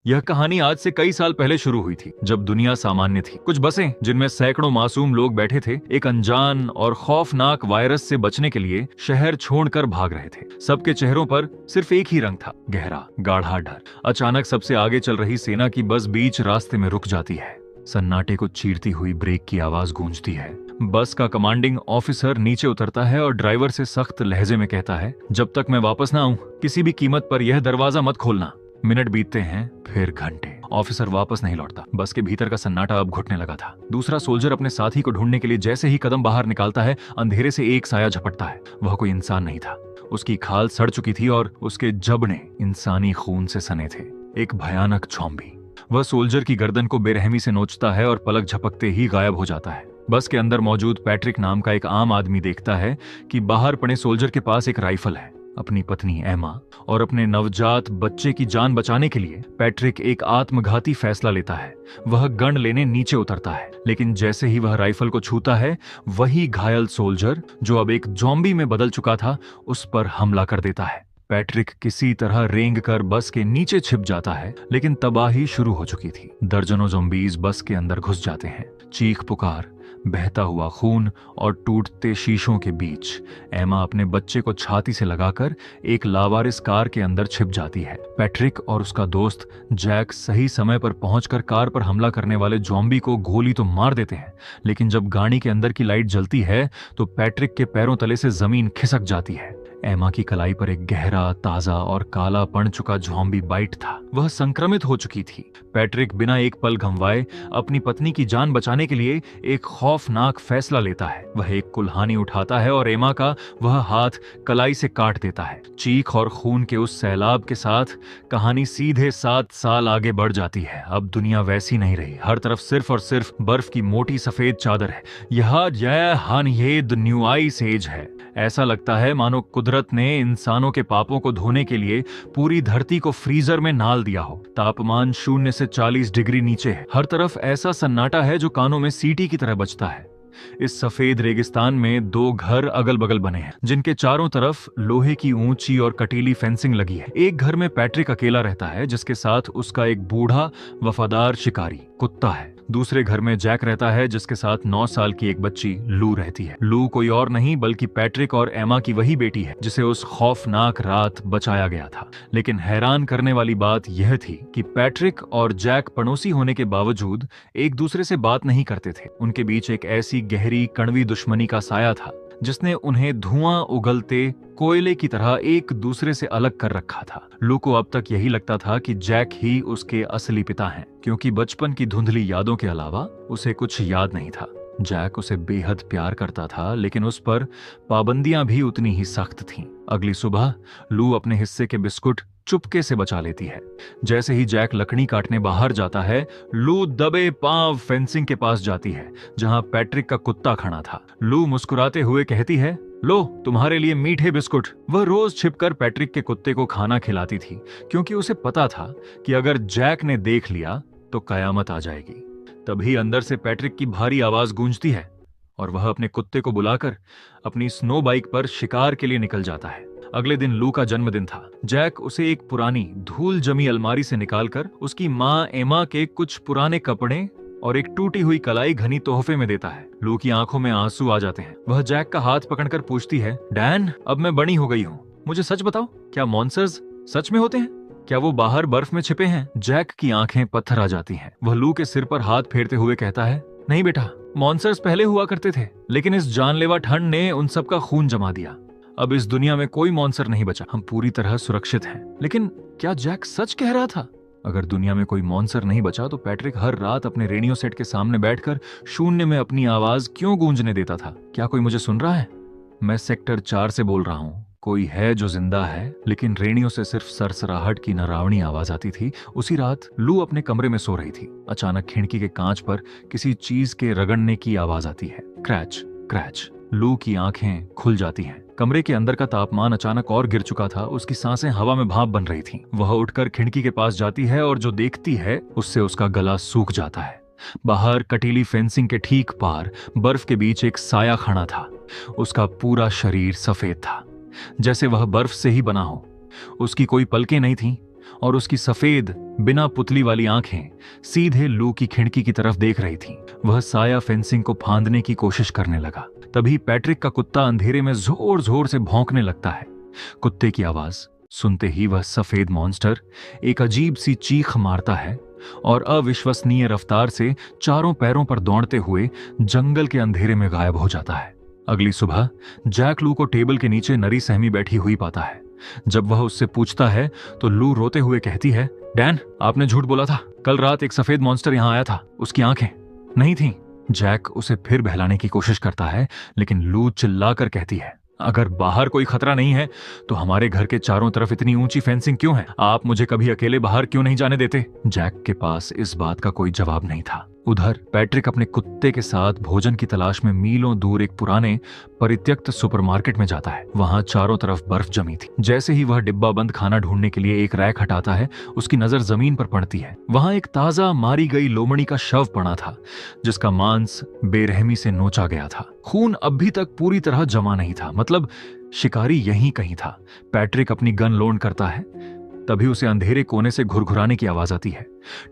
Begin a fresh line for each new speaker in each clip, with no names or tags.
यह कहानी आज से कई साल पहले शुरू हुई थी, जब दुनिया सामान्य थी। कुछ बसें जिनमें सैकड़ों मासूम लोग बैठे थे, एक अनजान और खौफनाक वायरस से बचने के लिए शहर छोड़कर भाग रहे थे। सबके चेहरों पर सिर्फ एक ही रंग था, गहरा गाढ़ा डर। अचानक सबसे आगे चल रही सेना की बस बीच रास्ते में रुक जाती है। सन्नाटे को चीरती हुई ब्रेक की आवाज गूंजती है। बस का कमांडिंग ऑफिसर नीचे उतरता है और ड्राइवर से सख्त लहजे में कहता है, जब तक मैं वापस ना आऊं, किसी भी कीमत पर यह दरवाजा मत खोलना। मिनट बीतते हैं, फिर घंटे। ऑफिसर वापस नहीं लौटता। बस के भीतर का सन्नाटा अब घुटने लगा था। दूसरा सोल्जर अपने साथी को ढूंढने के लिए जैसे ही कदम बाहर निकालता है, अंधेरे से एक साया झपटता है। वह कोई इंसान नहीं था। उसकी खाल सड़ चुकी थी और उसके जबड़े इंसानी खून से सने थे। एक भयानक ज़ॉम्बी। वह सोल्जर की गर्दन को बेरहमी से नोचता है और पलक झपकते ही गायब हो जाता है। बस के अंदर मौजूद पैट्रिक नाम का एक आम आदमी देखता है कि बाहर पड़े सोल्जर के पास एक राइफल है। अपनी पत्नी एमा और अपने नवजात बच्चे की जान बचाने के लिए पैट्रिक एक आत्मघाती फैसला लेता है। वह गन लेने नीचे उतरता है, लेकिन जैसे ही वह राइफल को छूता है, वही घायल सोल्जर, जो अब एक ज़ॉम्बी में बदल चुका था, उस पर हमला कर देता है। पैट्रिक किसी तरह रेंग कर बस के नीचे छिप जाता है, लेकिन तबाही शुरू हो चुकी थी। दर्जनों ज़ॉम्बीज बस के अंदर घुस जाते हैं। चीख पुकार, बहता हुआ खून और टूटते शीशों के बीच एमा अपने बच्चे को छाती से लगाकर एक लावारिस कार के अंदर छिप जाती है। पैट्रिक और उसका दोस्त जैक सही समय पर पहुंचकर कार पर हमला करने वाले ज़ॉम्बी को गोली तो मार देते हैं, लेकिन जब गाड़ी के अंदर की लाइट जलती है तो पैट्रिक के पैरों तले से जमीन खिसक जाती है। एमा की कलाई पर एक गहरा, ताजा और काला पड़ चुका ज़ॉम्बी बाइट था। वह संक्रमित हो चुकी थी। पैट्रिक बिना एक पल गंवाए अपनी पत्नी की जान बचाने के लिए एक खौफनाक फैसला लेता है। वह एक कुल्हानी उठाता है और एमा का वह हाथ कलाई से काट देता है। चीख और खून के उस सैलाब के साथ कहानी सीधे 7 साल आगे बढ़ जाती है। अब दुनिया वैसी नहीं रही। हर तरफ सिर्फ और सिर्फ बर्फ की मोटी सफेद चादर है। यह न्यू आइस एज है। ऐसा लगता है मानो कुदरत ने इंसानों के पापों को धोने के लिए पूरी धरती को फ्रीजर में नाल दिया हो। तापमान 0 से 40 डिग्री नीचे है। हर तरफ ऐसा सन्नाटा है जो कानों में सीटी की तरह बजता है। इस सफेद रेगिस्तान में 2 घर अगल बगल बने हैं, जिनके चारों तरफ लोहे की ऊंची और कटीली फेंसिंग लगी है। एक घर में पैट्रिक अकेला रहता है, जिसके साथ उसका एक बूढ़ा वफादार शिकारी कुत्ता है। दूसरे घर में जैक रहता है, जिसके साथ 9 साल की एक बच्ची लू रहती है। लू कोई और नहीं बल्कि पैट्रिक और एमा की वही बेटी है, जिसे उस खौफनाक रात बचाया गया था। लेकिन हैरान करने वाली बात यह थी कि पैट्रिक और जैक पड़ोसी होने के बावजूद एक दूसरे से बात नहीं करते थे। उनके बीच एक ऐसी गहरी कड़वी दुश्मनी का साया था जिसने उन्हें धुआं उगलते कोयले की तरह एक दूसरे से अलग कर रखा था। लू को अब तक यही लगता था कि जैक ही उसके असली पिता हैं, क्योंकि बचपन की धुंधली यादों के अलावा उसे कुछ याद नहीं था। जैक उसे बेहद प्यार करता था, लेकिन उस पर पाबंदियां भी उतनी ही सख्त थीं। अगली सुबह लू अपने हिस्से के बिस्कुट चुपके से बचा लेती है। जैसे ही जैक लकड़ी काटने बाहर जाता है, लू दबे पांव फेंसिंग के पास जाती है, जहां पैट्रिक का कुत्ता खड़ा था। लू मुस्कुराते हुए कहती है, लो तुम्हारे लिए मीठे बिस्कुट। वह रोज छिपकर पैट्रिक के कुत्ते को खाना खिलाती थी, क्योंकि उसे पता था कि अगर जैक ने देख लिया तो कयामत आ जाएगी। तभी अंदर से पैट्रिक की भारी आवाज गूंजती है और वह अपने कुत्ते को बुलाकर अपनी स्नो बाइक पर शिकार के लिए निकल जाता है। अगले दिन लू का जन्मदिन था। जैक उसे एक पुरानी धूल जमी अलमारी से निकालकर उसकी माँ एमा के कुछ पुराने कपड़े और एक टूटी हुई कलाई घनी तोहफे में देता है। लू की आंखों में आंसू आ जाते हैं। वह जैक का हाथ पकड़कर पूछती है, डैन, अब मैं बड़ी हो गई हूँ, मुझे सच बताओ, क्या मॉन्स्टर्स सच में होते हैं? क्या वो बाहर बर्फ में छिपे हैं? जैक की आंखें पत्थर आ जाती हैं। वह लू के सिर पर हाथ फेरते हुए कहता है, नहीं बेटा, मॉन्स्टर्स पहले हुआ करते थे, लेकिन इस जानलेवा ठंड ने उन सब का खून जमा दिया। अब इस दुनिया में कोई मॉन्स्टर नहीं बचा। हम पूरी तरह सुरक्षित हैं। लेकिन क्या जैक सच कह रहा था? अगर दुनिया में कोई मॉन्स्टर नहीं बचा तो पैट्रिक हर रात अपने रेडियो सेट के सामने बैठकर शून्य में अपनी आवाज क्यों गूंजने देता था? क्या कोई मुझे सुन रहा है? मैं सेक्टर 4 से बोल रहा हूँ। कोई है जो जिंदा है? लेकिन रेडियो से सिर्फ सरसराहट की नरावनी आवाज आती थी। उसी रात लू अपने कमरे में सो रही थी। अचानक खिड़की के कांच पर किसी चीज के रगड़ने की आवाज आती है। क्रैच क्रैच। लू की आंखें खुल जाती हैं। कमरे के अंदर का तापमान अचानक और गिर चुका था। उसकी सांसें हवा में भाप बन रही थीं। वह उठकर खिड़की के पास जाती है और जो देखती है उससे उसका गला सूख जाता है। बाहर कटीली फेंसिंग के ठीक पार बर्फ के बीच एक साया खड़ा था। उसका पूरा शरीर सफेद था, जैसे वह बर्फ से ही बना हो। उसकी कोई पलकें नहीं थीं और उसकी सफेद बिना पुतली वाली आंखें सीधे लू की खिड़की की तरफ देख रही थीं। वह साया फेंसिंग को फांदने की कोशिश करने लगा। तभी पैट्रिक का कुत्ता अंधेरे में जोर जोर से भौंकने लगता है। कुत्ते की आवाज सुनते ही वह सफेद मॉन्स्टर एक अजीब सी चीख मारता है और अविश्वसनीय रफ्तार से चारों पैरों पर दौड़ते हुए जंगल के अंधेरे में गायब हो जाता है। अगली सुबह जैक लू को टेबल के नीचे नरी सहमी बैठी हुई पाता है। जब वह उससे पूछता है तो लू रोते हुए कहती है, डैन, आपने झूठ बोला था। कल रात एक सफेद मॉन्स्टर यहां आया था, उसकी आंखें नहीं थीं। जैक उसे फिर बहलाने की कोशिश करता है, लेकिन लू चिल्लाकर कहती है, अगर बाहर कोई खतरा नहीं है तो हमारे घर के चारों तरफ इतनी ऊंची फेंसिंग क्यों है? आप मुझे कभी अकेले बाहर क्यों नहीं जाने देते? जैक के पास इस बात का कोई जवाब नहीं था। उधर पैट्रिक अपने कुत्ते के साथ भोजन की तलाश में मीलों दूर एक पुराने परित्यक्त सुपरमार्केट में जाता है। वहां चारों तरफ बर्फ जमी थी। जैसे ही वह डिब्बा बंद खाना ढूंढने के लिए एक रैक हटाता है, उसकी नजर जमीन पर पड़ती है। वहां एक ताजा मारी गई लोमड़ी का शव पड़ा था, जिसका मांस बेरहमी से नोचा गया था। खून अभी तक पूरी तरह जमा नहीं था, मतलब शिकारी यहीं कहीं था। पैट्रिक अपनी गन लोड करता है, तभी उसे अंधेरे कोने से घुरघुराने की आवाज आती है।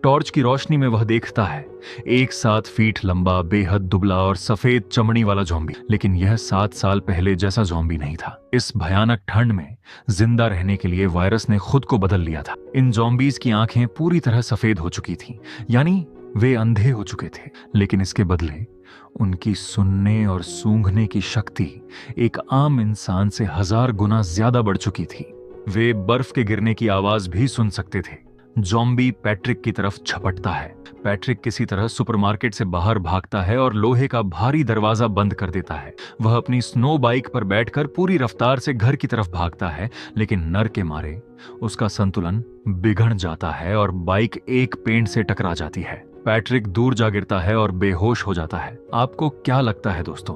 टॉर्च की रोशनी में वह देखता है एक 7 फीट लंबा, बेहद दुबला और सफेद चमड़ी वाला ज़ॉम्बी। लेकिन यह 7 साल पहले जैसा ज़ॉम्बी नहीं था। इस भयानक ठंड में जिंदा रहने के लिए वायरस ने खुद को बदल लिया था। इन ज़ॉम्बीज की आंखें पूरी तरह सफेद हो चुकी थीं, यानी वे अंधे हो चुके थे। लेकिन इसके बदले उनकी सुनने और सूंघने की शक्ति एक आम इंसान से 1000 गुना ज्यादा बढ़ चुकी थी। वे बर्फ के गिरने की आवाज भी सुन सकते थे। ज़ॉम्बी पैट्रिक की तरफ झपटता है। पैट्रिक किसी तरह सुपरमार्केट से बाहर भागता है और लोहे का भारी दरवाजा बंद कर देता है। वह अपनी स्नो बाइक पर बैठकर पूरी रफ्तार से घर की तरफ भागता है, लेकिन नर के मारे उसका संतुलन बिगड़ जाता है और बाइक एक पेड़ से टकरा जाती है। पैट्रिक दूर जा गिरता है और बेहोश हो जाता है। आपको क्या लगता है दोस्तों,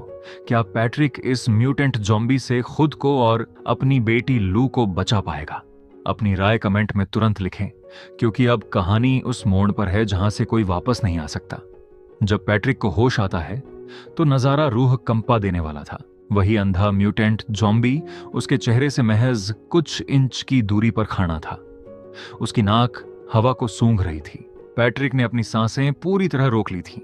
क्या पैट्रिक इस म्यूटेंट ज़ॉम्बी से खुद को और अपनी बेटी लू को बचा पाएगा? अपनी राय कमेंट में तुरंत लिखें, क्योंकि अब कहानी उस मोड़ पर है जहां से कोई वापस नहीं आ सकता। जब पैट्रिक को होश आता है तो नजारा रूह कंपा देने वाला था। वही अंधा म्यूटेंट ज़ॉम्बी उसके चेहरे से महज कुछ इंच की दूरी पर खड़ा था। उसकी नाक हवा को सूंघ रही थी। पैट्रिक ने अपनी सांसें पूरी तरह रोक ली थीं।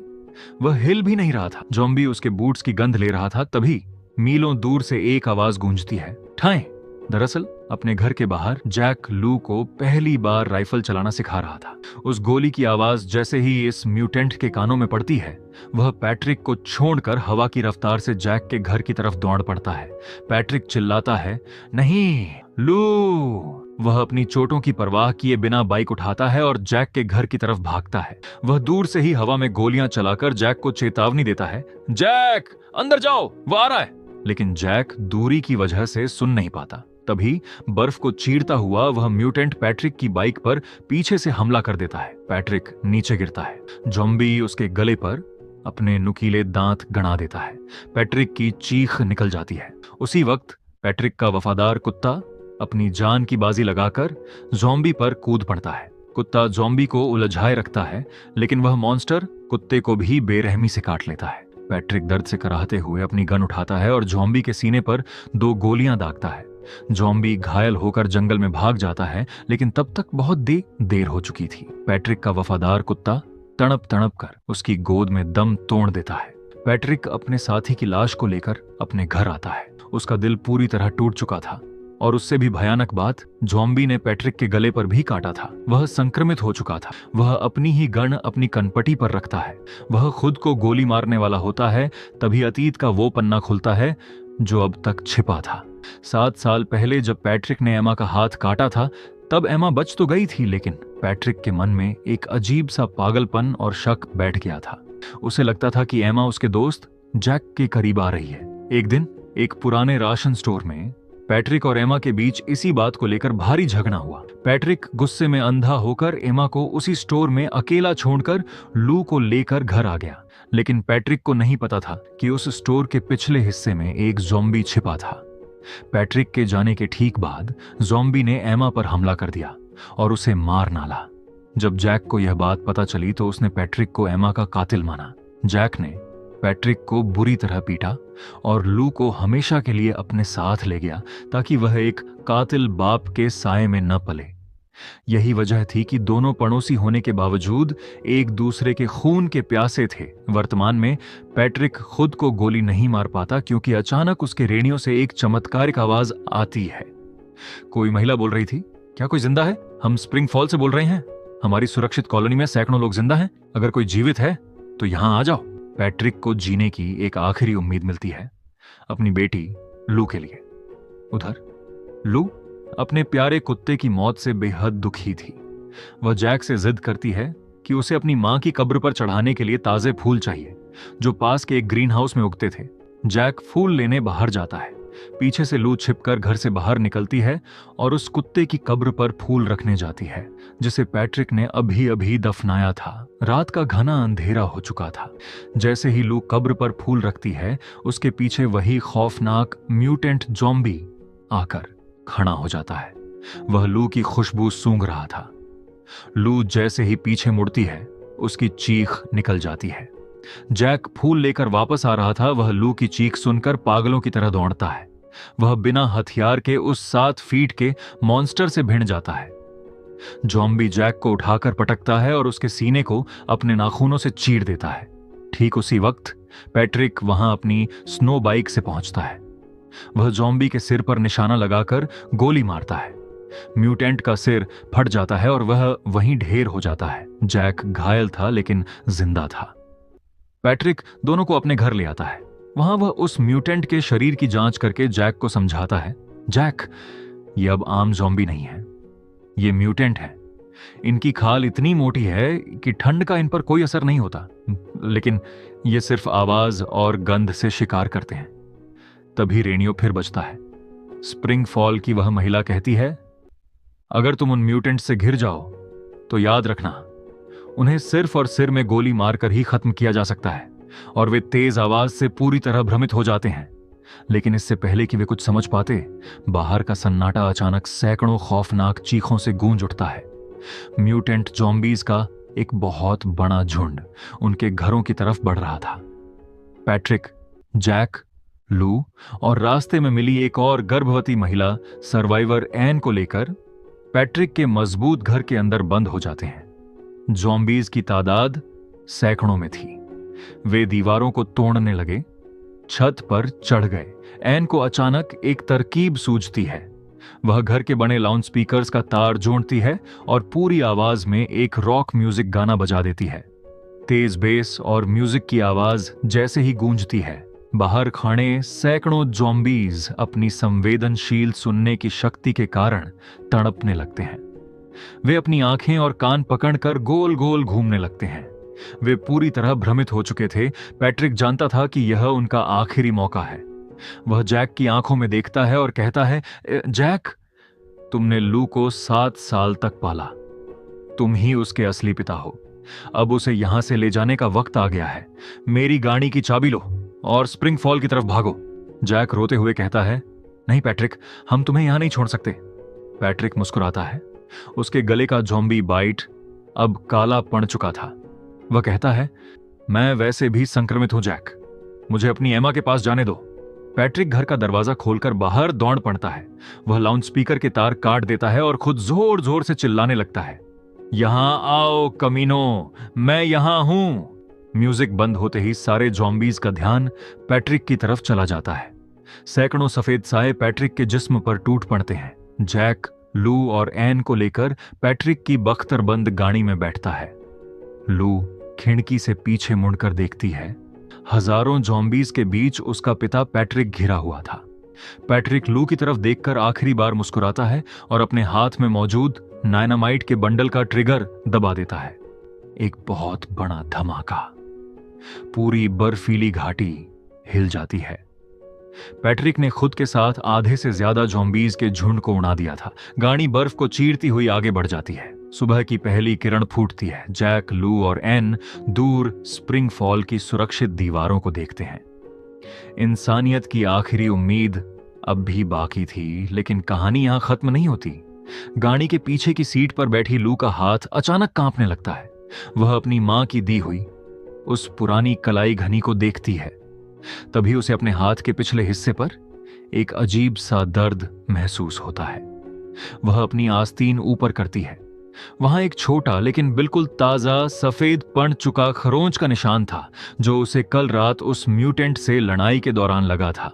वह हिल भी नहीं रहा था। ज़ॉम्बी उसके बूट्स की गंध ले रहा था। तभी मीलों दूर से एक आवाज गूंजती है, ठाएं। दरअसल अपने घर के बाहर जैक लू को पहली बार राइफल चलाना सिखा रहा था। उस गोली की आवाज जैसे ही इस म्यूटेंट के कानों में पड़ती है, वह पैट्रिक को छोड़कर हवा की रफ्तार से जैक के घर की तरफ दौड़ पड़ता है। पैट्रिक चिल्लाता है, नहीं लू। वह अपनी चोटों की परवाह किए बिना बाइक उठाता है और जैक के घर की तरफ भागता है। वह दूर से ही हवा में गोलियां चलाकर जैक को चेतावनी देता है, जैक अंदर जाओ, वो आ रहा है। लेकिन जैक दूरी की वजह से सुन नहीं पाता। तभी बर्फ को चीरता हुआ वह म्यूटेंट पैट्रिक की बाइक पर पीछे से हमला कर देता है। पैट्रिक नीचे गिरता है। ज़ॉम्बी उसके गले पर अपने नुकीले दांत गड़ा देता है। पैट्रिक की चीख निकल जाती है। उसी वक्त पैट्रिक का वफादार कुत्ता अपनी जान की बाजी लगाकर ज़ॉम्बी पर कूद पड़ता है। कुत्ता ज़ॉम्बी को उलझाए रखता है, लेकिन वह मॉन्स्टर कुत्ते को भी बेरहमी से काट लेता है। पैट्रिक दर्द से कराहते हुए अपनी गन उठाता है और ज़ॉम्बी के सीने पर 2 गोलियां दागता है। ज़ॉम्बी घायल होकर जंगल में भाग जाता है, लेकिन तब तक बहुत देर हो चुकी थी। पैट्रिक का वफादार कुत्ता तड़प तड़प कर उसकी गोद में दम तोड़ देता है। पैट्रिक अपने साथी की लाश को लेकर अपने घर आता है। उसका दिल पूरी तरह टूट चुका था और उससे भी भयानक बात, ज़ॉम्बी ने पैट्रिक के गले पर भी काटा था। वह संक्रमित हो चुका था। वह अपनी ही गन अपनी कनपटी पर रखता है। वह खुद को गोली मारने वाला होता है। तभी अतीत का वो पन्ना खुलता है जो अब तक छिपा था। 7 साल पहले जब पैट्रिक ने एमा का हाथ काटा था, तब एमा बच तो गई थी, लेकिन पैट्रिक के मन में एक अजीब सा पागलपन और शक बैठ गया था। उसे लगता था कि एमा उसके दोस्त जैक के करीब आ रही है। एक दिन एक पुराने राशन स्टोर में पैट्रिक और एमा के बीच इसी बात को लेकर भारी झगड़ा हुआ। पैट्रिक गुस्से में अंधा होकर एमा को उसी स्टोर में अकेला छोड़कर लू को लेकर घर आ गया। लेकिन पैट्रिक को नहीं पता था कि उस स्टोर के पिछले हिस्से में एक ज़ॉम्बी छिपा था। पैट्रिक के जाने के ठीक बाद ज़ॉम्बी ने एमा पर हमला कर दिया और उसे मार डाला। जब जैक को यह बात पता चली तो उसने पैट्रिक को एमा का कातिल माना। जैक ने पैट्रिक को बुरी तरह पीटा और लू को हमेशा के लिए अपने साथ ले गया, ताकि वह एक कातिल बाप के साए में न पले। यही वजह थी कि दोनों पड़ोसी होने के बावजूद एक दूसरे के खून के प्यासे थे। वर्तमान में पैट्रिक खुद को गोली नहीं मार पाता क्योंकि अचानक उसके रेडियो से एक चमत्कारिक आवाज आती है। कोई महिला बोल रही थी, क्या कोई जिंदा है? हम स्प्रिंग फॉल से बोल रहे हैं। हमारी सुरक्षित कॉलोनी में सैकड़ों लोग जिंदा हैं। अगर कोई जीवित है तो यहां आ जाओ। पैट्रिक को जीने की एक आखिरी उम्मीद मिलती है, अपनी बेटी लू के लिए। उधर लू अपने प्यारे कुत्ते की मौत से बेहद दुखी थी। वह जैक से जिद करती है कि उसे अपनी मां की कब्र पर चढ़ाने के लिए ताजे फूल चाहिए, जो पास के एक ग्रीन हाउस में उगते थे। जैक फूल लेने बाहर जाता है। पीछे से लू छिपकर घर से बाहर निकलती है और उस कुत्ते की कब्र पर फूल रखने जाती है, जिसे पैट्रिक ने अभी अभी दफनाया था। रात का घना अंधेरा हो चुका था। जैसे ही लू कब्र पर फूल रखती है, उसके पीछे वही खौफनाक म्यूटेंट ज़ॉम्बी आकर खड़ा हो जाता है। वह लू की खुशबू सूंघ रहा था। लू जैसे ही पीछे मुड़ती है, उसकी चीख निकल जाती है। जैक फूल लेकर वापस आ रहा था। वह लू की चीख सुनकर पागलों की तरह दौड़ता है। वह बिना हथियार के उस 7 फीट के मॉन्स्टर से भिड़ जाता है। ज़ॉम्बी जैक को उठाकर पटकता है और उसके सीने को अपने नाखूनों से चीर देता है। ठीक उसी वक्त पैट्रिक वहां अपनी स्नो बाइक से पहुंचता है। वह ज़ॉम्बी के सिर पर निशाना लगाकर गोली मारता है। म्यूटेंट का सिर फट जाता है और वह वहीं ढेर हो जाता है। जैक घायल था लेकिन जिंदा था। पैट्रिक दोनों को अपने घर ले आता है। वहां वह उस म्यूटेंट के शरीर की जांच करके जैक को समझाता है, जैक, ये अब आम ज़ॉम्बी नहीं है, ये म्यूटेंट है। इनकी खाल इतनी मोटी है कि ठंड का इन पर कोई असर नहीं होता, लेकिन ये सिर्फ आवाज और गंध से शिकार करते हैं। तभी रेडियो फिर बजता है। स्प्रिंग फॉल की वह महिला कहती है, अगर तुम उन म्यूटेंट से घिर जाओ तो याद रखना, उन्हें सिर्फ और सिर में गोली मारकर ही खत्म किया जा सकता है और वे तेज आवाज से पूरी तरह भ्रमित हो जाते हैं। लेकिन इससे पहले कि वे कुछ समझ पाते, बाहर का सन्नाटा अचानक सैकड़ों खौफनाक चीखों से गूंज उठता है। म्यूटेंट ज़ॉम्बीज का एक बहुत बड़ा झुंड उनके घरों की तरफ बढ़ रहा था। पैट्रिक, जैक, लू और रास्ते में मिली एक और गर्भवती महिला सर्वाइवर एन को लेकर पैट्रिक के मजबूत घर के अंदर बंद हो जाते हैं। ज़ॉम्बीज की तादाद सैकड़ों में थी। वे दीवारों को तोड़ने लगे, छत पर चढ़ गए। एन को अचानक एक तरकीब सूझती है। वह घर के बने लाउड स्पीकर्स का तार जोड़ती है और पूरी आवाज में एक रॉक म्यूजिक गाना बजा देती है। तेज बेस और म्यूजिक की आवाज जैसे ही गूंजती है, बाहर खड़े सैकड़ों ज़ॉम्बीज अपनी संवेदनशील सुनने की शक्ति के कारण तड़पने लगते हैं। वे अपनी आंखें और कान पकड़कर गोल गोल घूमने लगते हैं। वे पूरी तरह भ्रमित हो चुके थे। पैट्रिक जानता था कि यह उनका आखिरी मौका है। वह जैक की आंखों में देखता है और कहता है, जैक, तुमने लू को 7 साल तक पाला। तुम ही उसके असली पिता हो। अब उसे यहां से ले जाने का वक्त आ गया है। मेरी गाड़ी की चाबी लो और स्प्रिंग फॉल की तरफ भागो। जैक रोते हुए कहता है, नहीं पैट्रिक, हम तुम्हें यहां नहीं छोड़ सकते। पैट्रिक मुस्कुराता है। उसके गले का ज़ॉम्बी बाइट अब काला पड़ चुका था। वह कहता है, मैं वैसे भी संक्रमित हूं जैक, मुझे अपनी एमा के पास जाने दो। पैट्रिक घर का दरवाजा खोलकर बाहर दौड़ पड़ता है। वह लाउड स्पीकर के तार काट देता है और खुद जोर जोर से चिल्लाने लगता है, यहां आओ कमीनो, मैं यहां हूं। म्यूजिक बंद होते ही सारे ज़ॉम्बीज का ध्यान पैट्रिक की तरफ चला जाता है। सैकड़ों सफेद साए पैट्रिक के जिस्म पर टूट पड़ते हैं। जैक, लू और एन को लेकर पैट्रिक की बख्तरबंद गाड़ी में बैठता है। लू खिड़की से पीछे मुड़कर देखती है। हजारों ज़ॉम्बीज के बीच उसका पिता पैट्रिक घिरा हुआ था। पैट्रिक लू की तरफ देखकर आखिरी बार मुस्कुराता है और अपने हाथ में मौजूद डायनामाइट के बंडल का ट्रिगर दबा देता है। एक बहुत बड़ा धमाका, पूरी बर्फीली घाटी हिल जाती है। पैट्रिक ने खुद के साथ आधे से ज्यादा ज़ॉम्बीज के झुंड को उड़ा दिया था। गाड़ी बर्फ को चीरती हुई आगे बढ़ जाती है। सुबह की पहली किरण फूटती है। जैक, लू और एन दूर स्प्रिंग फॉल की सुरक्षित दीवारों को देखते हैं। इंसानियत की आखिरी उम्मीद अब भी बाकी थी, लेकिन कहानी यहां खत्म नहीं होती। गाड़ी के पीछे की सीट पर बैठी लू का हाथ अचानक कांपने लगता है। वह अपनी मां की दी हुई उस पुरानी कलाई घनी को देखती है। तभी उसे अपने हाथ के पिछले हिस्से पर एक अजीब सा दर्द महसूस होता है। वह अपनी आस्तीन ऊपर करती है। वहां एक छोटा लेकिन बिल्कुल ताजा सफेद पड़ चुका खरोंच का निशान था, जो उसे कल रात उस म्यूटेंट से लड़ाई के दौरान लगा था।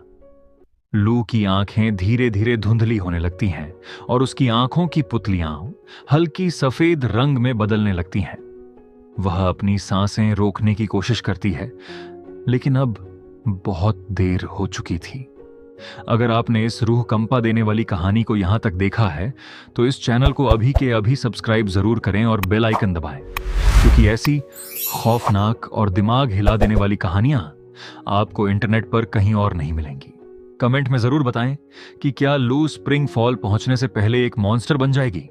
लू की आंखें धीरे धीरे धुंधली होने लगती हैं और उसकी आंखों की पुतलियां हल्की सफेद रंग में बदलने लगती हैं। वह अपनी सांसें रोकने की कोशिश करती है, लेकिन अब बहुत देर हो चुकी थी। अगर आपने इस रूह कंपा देने वाली कहानी को यहां तक देखा है, तो इस चैनल को अभी के अभी सब्सक्राइब जरूर करें और बेल आइकन दबाएं, क्योंकि ऐसी खौफनाक और दिमाग हिला देने वाली कहानियां आपको इंटरनेट पर कहीं और नहीं मिलेंगी। कमेंट में जरूर बताएं कि क्या लू स्प्रिंग फॉल पहुंचने से पहले एक मॉन्स्टर बन जाएगी।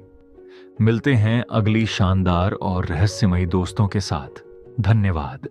मिलते हैं अगली शानदार और रहस्यमयी दोस्तों के साथ। धन्यवाद।